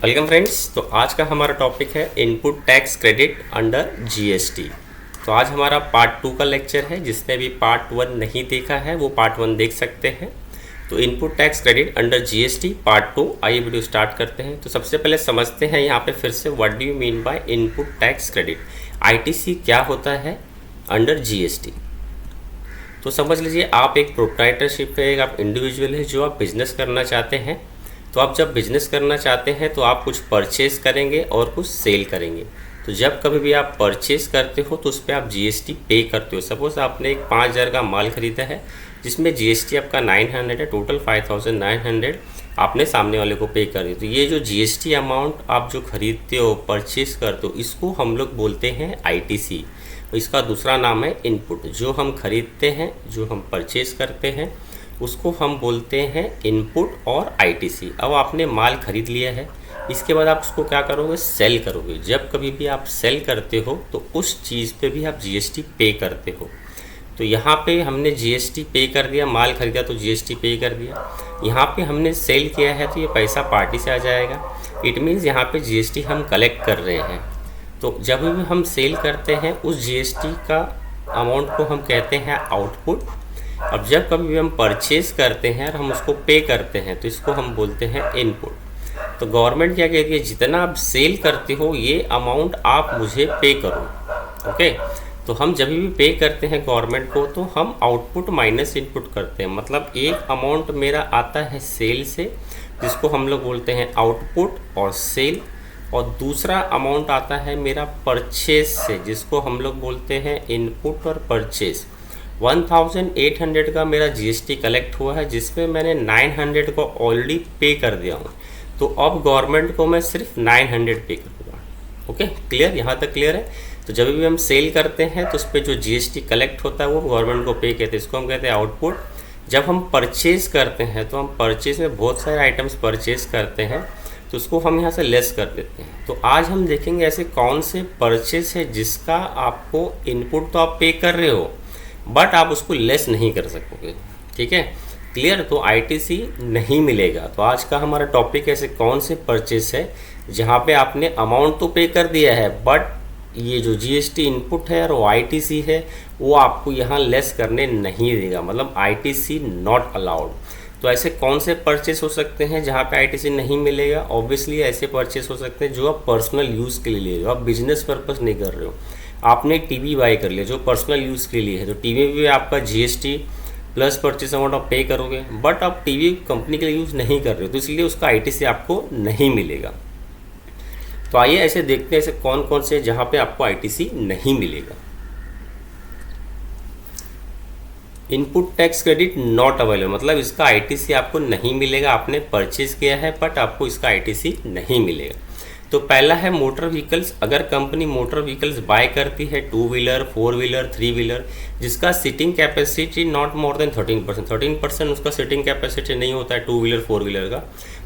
Welcome friends. तो आज का हमारा टॉपिक है input tax credit under GST. तो आज हमारा पार्ट 2 का लेक्चर है। जिसने भी पार्ट 1 नहीं देखा है वो पार्ट 1 देख सकते हैं। तो input tax credit under GST part 2, आइए वीडियो स्टार्ट करते हैं। तो सबसे पहले समझते हैं यहाँ पे फिर से what do you mean by input tax credit, ITC क्या होता है अंडर जीएसटी। तो समझ लीजिए आप एक प्रोप्राइटरशिप का एक आप इंडिविजुअल है जो आप बिजनेस करना चाहते हैं। तो आप जब बिज़नेस करना चाहते हैं तो आप कुछ परचेस करेंगे और कुछ सेल करेंगे। तो जब कभी भी आप परचेस करते हो तो उस पर आप जीएसटी पे करते हो। सपोज़ आपने एक 5,000 का माल ख़रीदा है जिसमें जीएसटी आपका 900 है, टोटल 5,900 आपने सामने वाले को पे कर दिया। तो ये जो जीएसटी अमाउंट आप जो ख़रीदते हो परचेस करते हो इसको हम लोग बोलते हैं आईटीसी। इसका दूसरा नाम है इनपुट। जो हम ख़रीदते हैं, जो हम परचेस करते हैं उसको हम बोलते हैं इनपुट और आईटीसी। अब आपने माल ख़रीद लिया है, इसके बाद आप उसको क्या करोगे, सेल करोगे। जब कभी भी आप सेल करते हो तो उस चीज़ पे भी आप जीएसटी पे करते हो। तो यहाँ पे हमने जीएसटी पे कर दिया, माल ख़रीदा तो जीएसटी पे कर दिया। यहाँ पे हमने सेल किया है तो ये पैसा पार्टी से आ जाएगा। इट मीन्स यहाँ पे जीएसटी हम कलेक्ट कर रहे हैं। तो जब भी हम सेल करते हैं उस जीएसटी का अमाउंट को हम कहते हैं आउटपुट। अब जब कभी भी हम परचेज़ करते हैं और हम उसको पे करते हैं तो इसको हम बोलते हैं इनपुट। तो गवर्नमेंट क्या कहती है, जितना आप सेल करते हो ये अमाउंट आप मुझे पे करो। ओके, तो हम जब भी पे करते हैं गवर्नमेंट को तो हम आउटपुट माइनस इनपुट करते हैं। मतलब एक अमाउंट मेरा आता है सेल से जिसको हम लोग बोलते हैं आउटपुट और सेल, और दूसरा अमाउंट आता है मेरा परचेज से जिसको हम लोग बोलते हैं इनपुट और परचेज़। 1,800 का मेरा जीएसटी कलेक्ट हुआ है जिसमें मैंने 900 को ऑलरेडी पे कर दिया हूँ। तो अब गवर्नमेंट को मैं सिर्फ 900 पे करूँगा। ओके, क्लियर, यहाँ तक क्लियर है। तो जब भी हम सेल करते हैं तो उस पर जो जीएसटी कलेक्ट होता है वो गवर्नमेंट को पे कहते हैं, इसको हम कहते हैं आउटपुट। जब हम परचेज़ करते हैं तो हम परचेज़ में बहुत सारे आइटम्स परचेज़ करते हैं तो उसको हम यहाँ से लेस कर देते हैं। तो आज हम देखेंगे ऐसे कौन से परचेज़ है जिसका आपको इनपुट तो आप पे कर रहे हो बट आप उसको लेस नहीं कर सकोगे। ठीक है, क्लियर। तो आईटीसी नहीं मिलेगा। तो आज का हमारा टॉपिक ऐसे कौन से परचेस है जहाँ पे आपने अमाउंट तो पे कर दिया है बट ये जो जीएसटी इनपुट है और वो आईटीसी है वो आपको यहाँ लेस करने नहीं देगा, मतलब आईटीसी नॉट अलाउड। तो ऐसे कौन से परचेस हो सकते हैं जहाँ पे आईटीसी नहीं मिलेगा। ऑब्वियसली ऐसे परचेस हो सकते हैं जो आप पर्सनल यूज़ के लिए ले रहे हो, आप बिजनेस पर्पस नहीं कर रहे हो। आपने टीवी बाय कर लिया जो पर्सनल यूज़ के लिए है, तो टीवी में भी आपका जीएसटी प्लस परचेस अमाउंट आप पे करोगे बट आप टीवी कंपनी के लिए यूज़ नहीं कर रहे हो तो इसलिए उसका आईटीसी आपको नहीं मिलेगा। तो आइए ऐसे देखते हैं ऐसे कौन कौन से जहाँ पे आपको आईटीसी नहीं मिलेगा। Input tax credit not available, मतलब इसका आईटीसी आपको नहीं मिलेगा। आपने परचेज किया है बट आपको इसका आईटीसी नहीं मिलेगा। तो पहला है मोटर व्हीकल्स। अगर कंपनी मोटर व्हीकल्स बाय करती है 2 व्हीलर 4 व्हीलर 3 व्हीलर जिसका seating capacity not more than 13% उसका सीटिंग कैपेसिटी नहीं होता है 2 व्हीलर 4 व्हीलर का,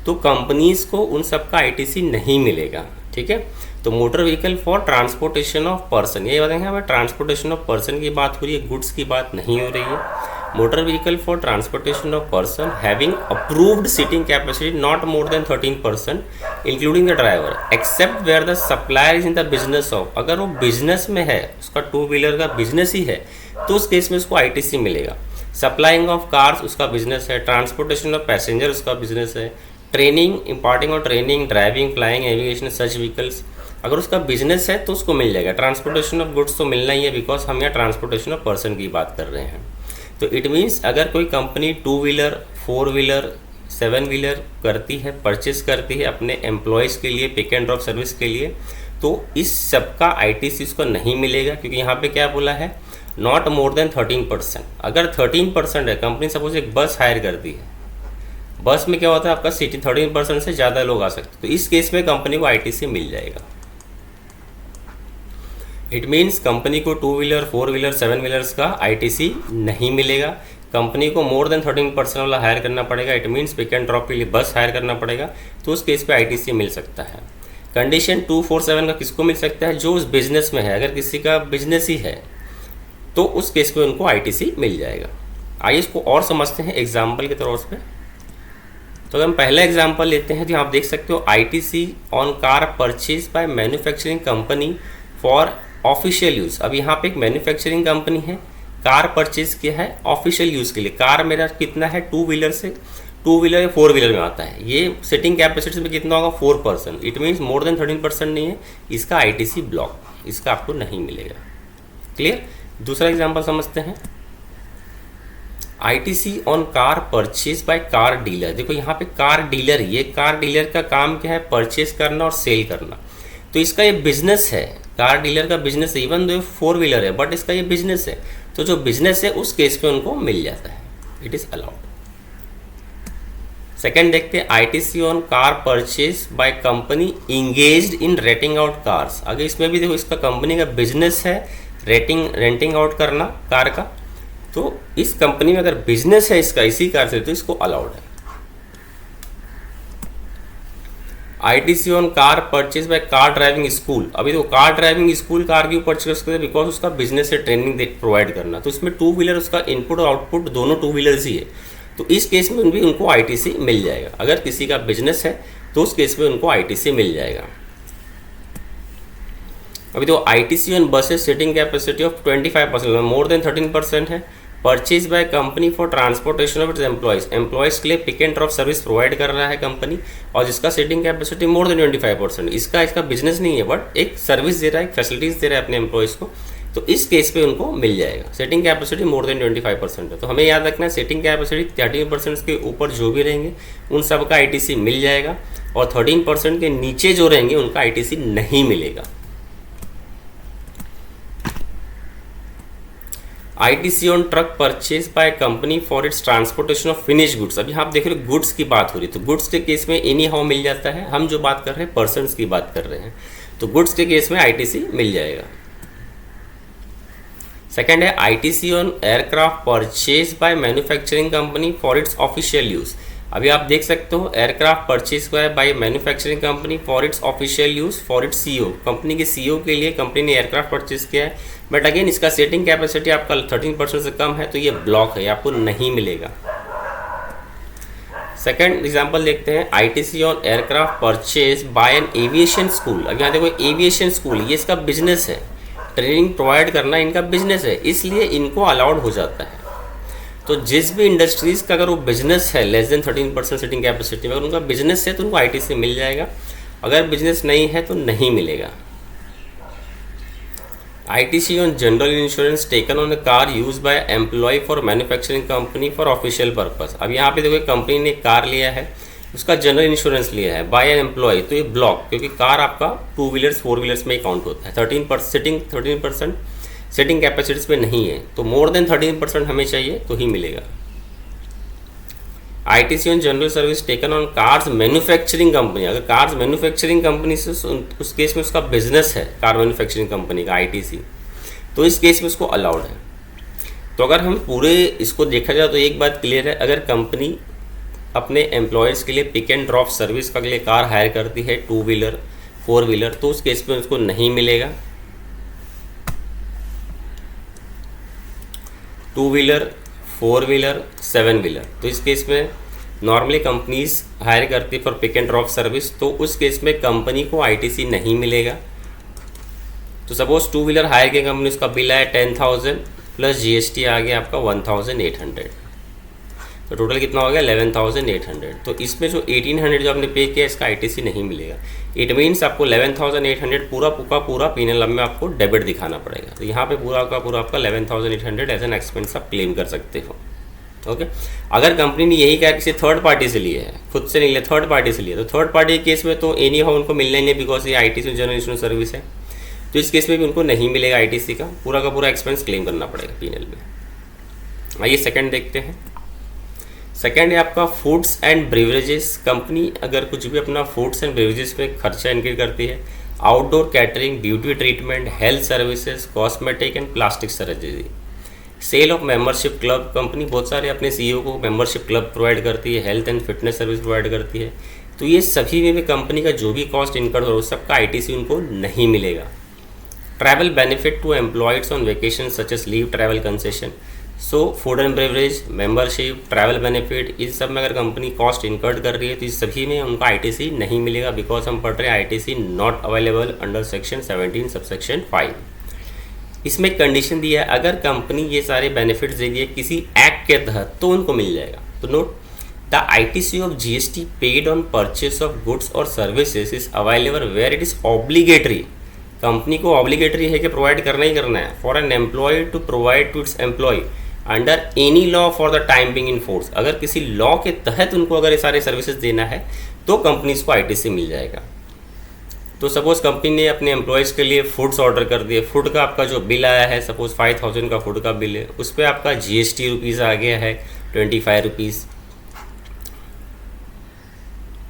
तो कंपनीज़ को उन सब का आईटीसी नहीं मिलेगा। ठीक है, तो motor vehicle for transportation of person, ये बताएंगे हमें ट्रांसपोर्टेशन ऑफ पर्सन की बात हो रही है, गुड्स की बात नहीं हो रही है। Motor vehicle for transportation of person having approved seating capacity not more than 13% including the driver except where the supplier is in the business of, अगर वो बिजनेस में है, उसका 2 व्हीलर का बिजनेस ही है तो उस केस में उसको आईटीसी मिलेगा। सप्लाइंग ऑफ कार्स उसका बिजनेस है, ट्रांसपोर्टेशन ऑफ पैसेंजर उसका बिजनेस है, ट्रेनिंग इम्पार्टिंग और ट्रेनिंग, ड्राइविंग, फ्लाइंग, एविएशन सच व्हीकल्स अगर उसका बिजनेस है तो उसको मिल जाएगा। ट्रांसपोर्टेशन ऑफ गुड्स तो मिलना ही है बिकॉज हम यहाँ ट्रांसपोर्टेशन ऑफ पर्सन की बात कर रहे हैं। तो इट मीन्स अगर कोई कंपनी 2 व्हीलर 4 व्हीलर 7 व्हीलर करती है, परचेस करती है अपने एम्प्लॉयज़ के लिए, पिक एंड ड्रॉप सर्विस के लिए, तो इस सब का आईटीसी उसको नहीं मिलेगा क्योंकि यहाँ पे क्या बोला है, नॉट मोर देन 13%। अगर 13% है, कंपनी सपोज एक बस हायर करती है, बस में क्या होता है आपका सीटिंग 13% से ज़्यादा लोग आ सकते हैं, तो इस केस में कंपनी को आईटीसी मिल जाएगा। इट मीन्स कंपनी को 2 व्हीलर 4 व्हीलर 7 व्हीलर्स का आईटीसी नहीं मिलेगा। कंपनी को मोर देन 13% वाला हायर करना पड़ेगा। It means pick and drop के लिए बस हायर करना पड़ेगा, तो उस केस पे आईटीसी मिल सकता है। कंडीशन 247 का किसको मिल सकता है, जो उस बिजनेस में है, अगर किसी का बिजनेस ही है तो उस केस में उनको आईटीसी मिल जाएगा। आइए इसको और समझते हैं एग्जाम्पल के तौर पे। तो अगर हम पहला एग्जांपल लेते हैं तो आप देख सकते हो ITC on car purchase by manufacturing company for official use. अब यहाँ पे एक मैन्युफैक्चरिंग कंपनी है, कार परचेज किया है ऑफिशियल यूज़ के लिए। कार मेरा कितना है, 2 व्हीलर से 2 व्हीलर या 4 व्हीलर में आता है। ये सिटिंग कैपेसिटी में कितना होगा, 4%। इट मीन्स मोर देन 13% नहीं है, इसका आईटीसी ब्लॉक, इसका आपको नहीं मिलेगा। क्लियर। दूसरा एग्जांपल समझते हैं, ITC on car purchase by car dealer. देखो यहाँ पे कार डीलर, ये कार डीलर का काम क्या है, परचेज करना और सेल करना। तो इसका ये बिजनेस है, कार डीलर का बिजनेस है। इवन दो 4 व्हीलर है बट इसका ये बिजनेस है। तो जो बिजनेस है उस केस में उनको मिल जाता है, इट इज़ अलाउड। सेकेंड देखते हैं, ITC on car purchase by company engaged in renting out cars. अगर इसमें भी देखो इसका कंपनी का बिजनेस है रेंटिंग आउट करना कार का, तो इस कंपनी में अगर बिजनेस है इसका इसी कार से तो इसको अलाउड है। ITC on car purchase by car driving school. अभी तो कार ड्राइविंग स्कूल कार क्यों परचेज करते हैं, बिकॉज उसका बिजनेस है ट्रेनिंग प्रोवाइड करना। तो इसमें 2 व्हीलर उसका इनपुट और आउटपुट दोनों 2 व्हीलर्स ही है, तो इस केस में भी उनको आईटीसी मिल जाएगा। अगर किसी का बिजनेस है तो उस केस में उनको आईटीसी मिल जाएगा। अभी तो ITC on buses seating capacity of 25%, more than 13% है। Purchase by company for transportation of its employees, employees के लिए pick and drop service provide कर रहा है कंपनी, और जिसका सीटिंग कैपेसिटी मोर देन 25%। इसका बिजनेस नहीं है बट एक सर्विस दे रहा है, एक फैसिलिटीज़ दे रहा है अपने एम्प्लॉयज़ को, तो इस केस पे उनको मिल जाएगा। सेटिंग कैपेसिटी मोर देन 25% है। तो हमें याद रखना है सेटिंग कैपेसिटी 13% के ऊपर जो भी रहेंगे उन सब का आईटीसी मिल जाएगा, और 13% के नीचे जो रहेंगे उनका आईटीसी नहीं मिलेगा। ITC on truck purchase by company for its transportation of finish goods. अभी आप देख रहे हो गुड्स की बात हो रही है, तो गुड्स के केस में एनी हाउ मिल जाता है। हम जो बात कर रहे हैं पर्सन्स की बात कर रहे हैं, तो गुड्स के केस में आईटीसी मिल जाएगा। सेकेंड है ITC on aircraft purchase bye manufacturing company for its official use. अभी आप देख सकते हो aircraft purchase bye manufacturing company for its official use for its CEO. Company के सीईओ के लिए कंपनी ने एयरक्राफ्ट परचेज किया है, बट अगेन इसका सेटिंग कैपेसिटी आपका 13% से कम है, तो ये ब्लॉक है, आपको नहीं मिलेगा। सेकेंड एग्जाम्पल देखते हैं, ITC on aircraft purchase by an aviation school. अब यहाँ देखो एविएशन स्कूल, ये इसका बिजनेस है, ट्रेनिंग प्रोवाइड करना इनका बिजनेस है, इसलिए इनको अलाउड हो जाता है। तो जिस भी इंडस्ट्रीज़ का अगर वो बिजनेस है लेस देन 13% सीटिंग कैपेसिटी में, अगर उनका बिजनेस है तो उनको आईटीसी मिल जाएगा, अगर बिजनेस नहीं है तो नहीं मिलेगा। ITC on general insurance taken on a car use by employee for manufacturing company for official purpose. अब यहाँ पे देखो कंपनी ने कार लिया है, उसका जनरल इंश्योरेंस लिया है बाय एन एम्प्लॉय, तो ये ब्लॉक, क्योंकि कार आपका 2 व्हीलर्स 4 व्हीलर्स में ही काउंट होता है। 13% सेटिंग कैपेसिटीज पे नहीं है, तो मोर देन 13% हमें चाहिए तो ही मिलेगा। ITC on general service taken on cars manufacturing company. अगर कार्स मैन्युफैक्चरिंग कंपनी से उस केस में उसका बिजनेस है कार मैन्युफैक्चरिंग कंपनी का आईटीसी, तो इस केस में उसको अलाउड है। तो अगर हम पूरे इसको देखा जाए तो एक बात क्लियर है, अगर कंपनी अपने एम्प्लॉयज़ के लिए पिक एंड ड्रॉप सर्विस के लिए कार हायर करती है 2 व्हीलर 4 व्हीलर, तो उस केस में उसको नहीं मिलेगा। 2 व्हीलर 4 व्हीलर 7 व्हीलर, तो इस केस में नॉर्मली कंपनीज हायर करती है for pick and drop service, तो उस केस में कंपनी को आईटीसी नहीं मिलेगा। तो सपोज 2 व्हीलर हायर की कंपनी, उसका बिल आया 10,000 प्लस जीएसटी आ गया आपका 1,800, तो टोटल कितना हो गया 11,800। तो इसमें जो 1,800 जो आपने पे किया इसका आईटीसी नहीं मिलेगा। इट मीन्स आपको 11,800 पूरा पीएनएल में आपको डेबिट दिखाना पड़ेगा। तो यहाँ पे पूरा का पूरा आपका 11,800 एज एन एक्सपेंस आप क्लेम कर सकते हो। ओके, अगर कंपनी ने यही कहा किसी थर्ड पार्टी से लिए है, खुद से नहीं लिया, थर्ड पार्टी से लिया, तो थर्ड पार्टी के केस में तो एनी हाउ उनको मिलना ही नहीं, बिकॉज ये आईटीसी जनरल इंश्योरेंस सर्विस है, तो इस केस में भी उनको नहीं मिलेगा आईटीसी का पूरा एक्सपेंस क्लेम करना पड़ेगा पीएनएल में। आइए सेकंड देखते हैं। सेकेंड है आपका फूड्स एंड ब्रेवरेजेस। कंपनी अगर कुछ भी अपना फूड्स एंड ब्रेवरेजेस में खर्चा इनक्रीज करती है, outdoor catering, beauty treatment, health services, cosmetic and plastic surgery, sale of membership club. Company बहुत सारे अपने सीईओ को मेंबरशिप क्लब प्रोवाइड करती है, health and fitness service provide करती है, तो ये सभी में भी कंपनी का जो भी कॉस्ट इनकर हो सबका आईटीसी उनको नहीं मिलेगा। Travel benefit to employees on vacation such as leave travel concession. So food and beverage, membership, travel benefit, इस सब में अगर कंपनी कॉस्ट इनकर्ड कर रही है तो इस सभी में उनका आईटीसी नहीं मिलेगा, बिकॉज हम पढ़ रहे हैं ITC not available under section 17 subsection 5। इसमें एक कंडीशन दी है, अगर कंपनी ये सारे बेनिफिट्स दे दिए किसी एक्ट के तहत तो उनको मिल जाएगा। तो note, the ITC of GST paid on purchase of goods और services is available where it is obligatory. Company को ऑब्लिगेटरी है कि प्रोवाइड करना ही करना है for an employee to provide to its employee under any law for the time being in force. अगर किसी लॉ के तहत उनको अगर ये सारे सर्विसेज देना है तो कंपनीज को आईटीसी मिल जाएगा। तो सपोज कंपनी ने अपने एम्प्लॉयज़ के लिए फूड्स ऑर्डर कर दिए, फूड का आपका जो बिल आया है सपोज 5000 का फूड का बिल है, उस पर आपका जीएसटी रुपीज़ आ गया है 25 रुपीज़,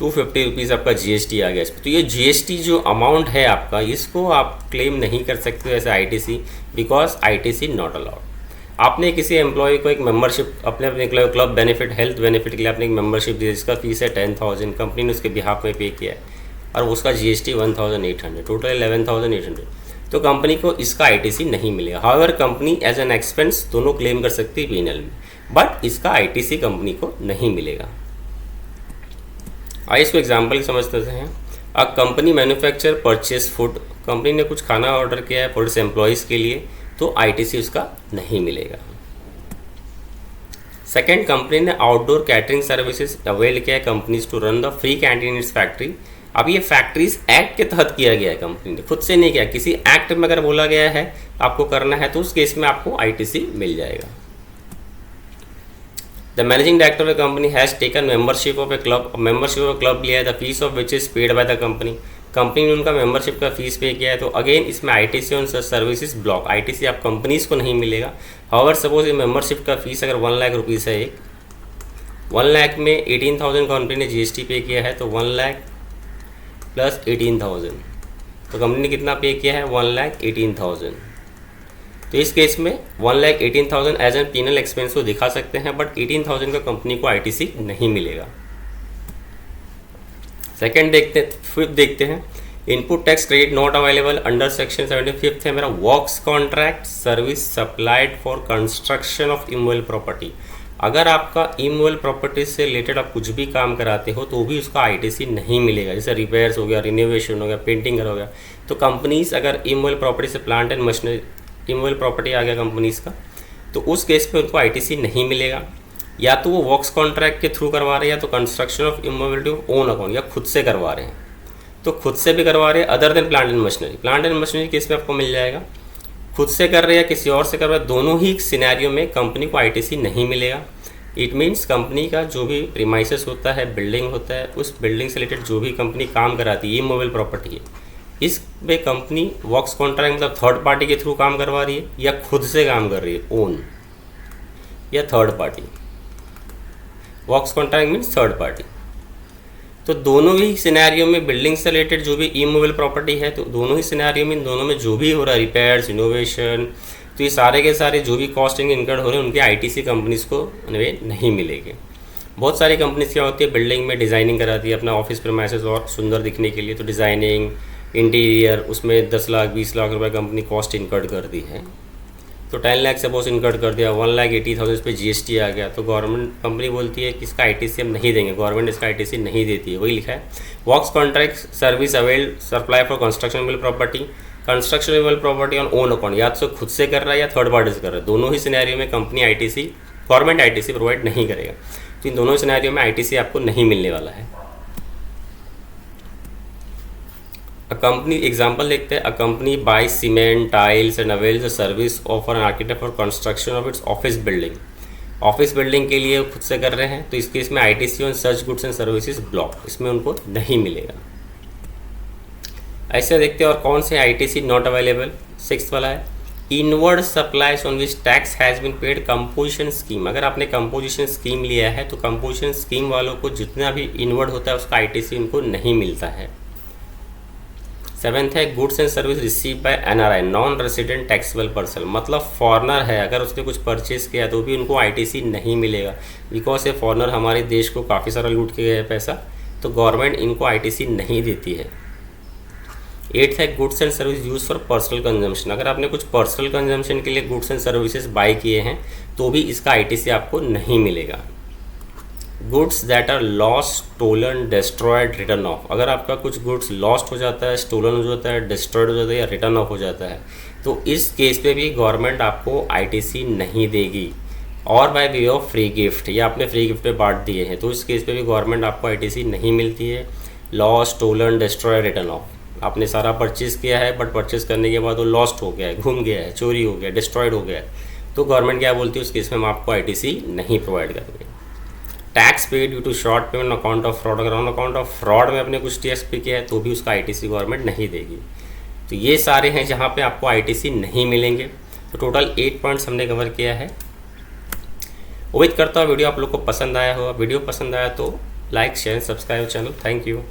250 रुपीज़ आपका जीएसटी आ गया इस पर। तो ये जीएसटी जो अमाउंट है आपका, इसको आप क्लेम नहीं कर सकते as ITC, because ITC not allowed. आपने किसी एम्प्लॉय को एक मेंबरशिप अपने क्लब बेनिफिट, हेल्थ बेनिफिट के लिए आपने एक मेंबरशिप दी, जिसका फीस है 10,000, कंपनी ने उसके बिहाफ में पे किया है और उसका जीएसटी 1800, टोटल 11,800, तो कंपनी को इसका आईटीसी नहीं मिलेगा। However company as an expense दोनों क्लेम कर सकती है पीएनएल में, बट इसका आईटीसी कंपनी को नहीं मिलेगा। आइए इसको एग्जाम्पल समझते हैं। A company manufacture purchase food, company ने कुछ खाना ऑर्डर किया है फॉर इट्स एम्प्लॉयज़ के लिए, तो आईटीसी उसका नहीं मिलेगा। सेकेंड, कंपनी ने आउटडोर कैटरिंग सर्विसेज अवेल किया है companies to run the free canteen its factory. अब ये फैक्ट्रीज एक्ट के तहत किया गया है, कंपनी ने खुद से नहीं किया, किसी एक्ट में अगर बोला गया है आपको करना है तो उस केस में आपको आईटीसी मिल जाएगा। The managing director of the company has taken membership of A club, membership of club लिया है, the fees of which is paid by the company, company ने उनका मेंबरशिप का फीस पे किया है, तो अगेन इसमें ITC on services block, ITC आप कंपनीज को नहीं मिलेगा। हाउएवर सपोज ये मेंबरशिप का फीस अगर 1 लाख रुपीज़ है, 1 लाख में 18,000 कंपनी ने जीएसटी पे किया है, तो 1 लाख प्लस 18,000, तो कंपनी ने कितना पे किया है 1,18,000। तो इस केस में 1,18,000 एज एन पीनल एक्सपेंस को दिखा सकते हैं, बट 18,000 का कंपनी को आईटीसी नहीं मिलेगा। सेकेंड देखते हैं input tax credit not available under section 75 है मेरा, works contract service supplied for construction of immovable property. अगर आपका इमूवेबल प्रॉपर्टी से रिलेटेड आप कुछ भी काम कराते हो तो भी उसका आईटीसी नहीं मिलेगा, जैसे रिपेयर्स हो गया, रिनोवेशन हो गया, पेंटिंग हो गया। तो कंपनीज अगर इमूवेबल प्रॉपर्टी से plant and machinery, immovable property आ गया कंपनीज का, तो उस केस पे उनको आईटीसी नहीं मिलेगा। या तो वो वर्क्स कॉन्ट्रैक्ट के थ्रू करवा रहे हैं, या तो construction of immobility of own account, या खुद से करवा रहे हैं, तो खुद से भी करवा रहे हैं other than plant and machinery. Plant and machinery case में आपको मिल जाएगा, खुद से कर रहे हैं या किसी और से कर रहे हैं, दोनों ही सिनेरियो में कंपनी को आईटीसी नहीं मिलेगा। इट मीन्स कंपनी का जो भी प्रीमाइसेस होता है, बिल्डिंग होता है, उस बिल्डिंग से रिलेटेड जो भी कंपनी काम कराती है, इमोबिल प्रॉपर्टी है, इस पे कंपनी वर्क्स कॉन्ट्रैक्ट मतलब थर्ड पार्टी के थ्रू काम करवा रही है या खुद से काम कर रही है, ओन या third party. Works contract means third party. तो दोनों ही सिनेरियो में बिल्डिंग से रिलेटेड जो भी इमूवेबल प्रॉपर्टी है, तो दोनों ही सिनेरियो में, दोनों में जो भी हो रहा है, रिपेयर्स, इनोवेशन, तो ये सारे के सारे जो भी कॉस्टिंग इनकर्ड हो रहे हैं उनके आईटीसी कंपनीज को नहीं मिलेंगे। बहुत सारी कंपनीज क्या होती है, बिल्डिंग में डिज़ाइनिंग कराती है अपना ऑफिस प्रीमाइसेस और सुंदर दिखने के लिए, तो डिज़ाइनिंग, इंटीरियर, उसमें 10 लाख 20 लाख रुपए कंपनी कॉस्ट इनकर्ड कर दी है। तो 10 लाख सपोज इनकर्ड कर दिया, 1,80,000 इस पर जीएसटी आ गया, तो गवर्नमेंट कंपनी बोलती है कि इसका आईटीसी हम नहीं देंगे, गवर्नमेंट इसका आईटीसी नहीं देती है। वही लिखा है, works contract service avail supply for construction immobile property, construction immobile property on own account, या तो खुद से कर रहा है या थर्ड पार्टी से कर रहा है, दोनों ही सिनेरियो में company ITC, government ITC provide नहीं करेगा। तो इन दोनों सिनेरियो में आईटीसी आपको नहीं मिलने वाला है। अ कंपनी एग्जांपल देखते हैं, a company by cement, tiles and avails the service of an architect for construction of its office building. Office building के लिए खुद से कर रहे हैं, तो इस केस में ITC on such goods and services block, इसमें उनको नहीं मिलेगा। ऐसे देखते हैं और कौन से आईटीसी नॉट अवेलेबल। 6th वाला है, inward supplies on which tax has been paid composition scheme. अगर आपने कंपोजिशन स्कीम लिया है तो कंपोजिशन स्कीम वालों को जितना भी इनवर्ड होता है उसका आईटीसी उनको नहीं मिलता है। 7th है, goods and service receive by NRI, non resident taxable person, मतलब फॉरनर है, अगर उसने कुछ परचेज किया तो भी उनको आईटीसी नहीं मिलेगा, बिकॉज ये फॉरनर हमारे देश को काफ़ी सारा लूट के गया है पैसा, तो गवर्नमेंट इनको आईटीसी नहीं देती है। 8th है goods and service use for personal consumption. अगर आपने कुछ पर्सनल कंजम्पशन के लिए गुड्स एंड सर्विसेज बाय किए हैं तो भी इसका आईटीसी आपको नहीं मिलेगा। Goods that are lost, stolen, destroyed, return of. अगर आपका कुछ गुड्स लॉस्ट हो जाता है, स्टोलन हो जाता है, डिस्ट्रॉयड हो जाता है या रिटर्न ऑफ हो जाता है तो इस केस पे भी गवर्नमेंट आपको आईटीसी नहीं देगी। और by way of free gift, या आपने फ्री गिफ्ट पे बांट दिए हैं तो इस केस पे भी गवर्नमेंट आपको आईटीसी नहीं मिलती है। Lost, stolen, destroy, return of. आपने सारा परचेज़ किया है बट परचेज़ करने के बाद वो लॉस्ट हो गया है, घूम गया है, चोरी हो गया, डिस्ट्रॉयड हो गया है, तो गवर्नमेंट क्या बोलती है उस केस में हम आपको आईटीसी नहीं प्रोवाइड करेंगे। Tax paid due to short payment account of fraud, अगर ऑन अकाउंट ऑफ फ्रॉड में आपने कुछ टैक्स पे किया है तो भी उसका आईटीसी गवर्नमेंट नहीं देगी। तो ये सारे हैं जहाँ पे आपको आईटीसी नहीं मिलेंगे। तो टोटल 8 पॉइंट्स हमने कवर किया है। उम्मीद करता हूँ वीडियो आप लोग को पसंद आया होगा। वीडियो पसंद आया तो like, share, subscribe channel. Thank you.